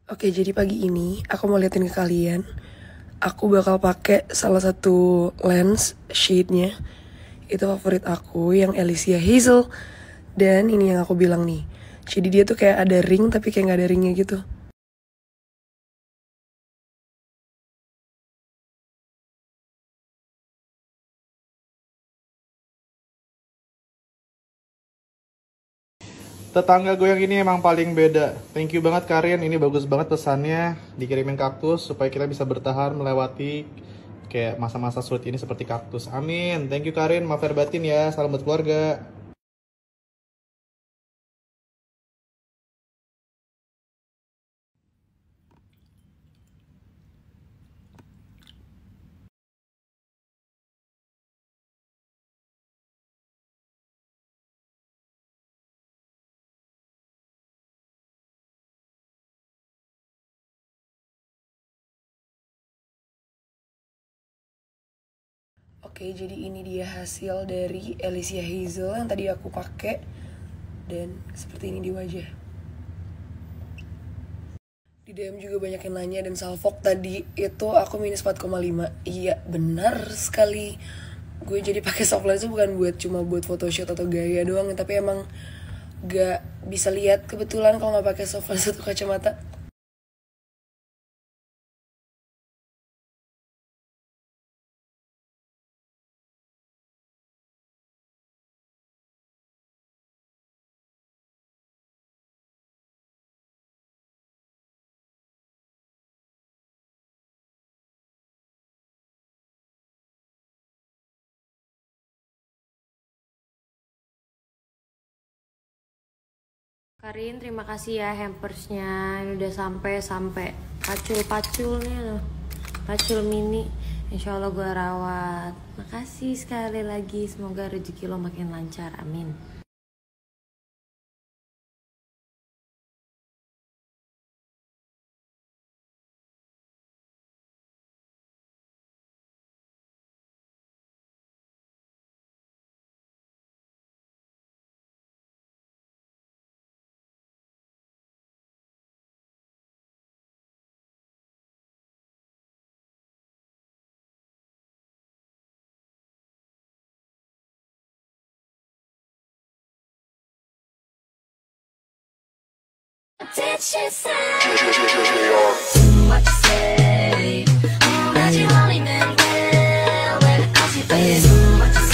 Oke, jadi pagi ini aku mau liatin ke kalian. Aku bakal pakai salah satu lens shade-nya. Itu favorit aku yang Alicia Hazel. Dan ini yang aku bilang nih. Jadi dia tuh kayak ada ring tapi kayak nggak ada ringnya gitu. Tetangga gue yang ini emang paling beda. Thank you banget Karin, ini bagus banget pesannya. Dikirimin kaktus supaya kita bisa bertahan melewati kayak masa-masa sulit ini seperti kaktus. Amin. Thank you Karin, maaf lahir batin ya. Salam buat keluarga. Oke, jadi ini dia hasil dari Alicia Hazel yang tadi aku pakai. Dan seperti ini di wajah. Di DM juga banyak yang nanya, dan salfok tadi itu aku minus 4,5. Iya, benar sekali. Gue jadi pakai soft lens itu bukan cuma buat photoshoot atau gaya doang, tapi emang gak bisa lihat kebetulan kalau nggak pakai soft lens atau kacamata. Karin, terima kasih ya hampersnya. Ini udah sampai pacul-pacul nih loh. Pacul mini. Insya Allah gue rawat. Makasih sekali lagi. Semoga rezeki lo makin lancar. Amin. Did she say what you say? 왠지 걸리는데 왜 아직 what you say?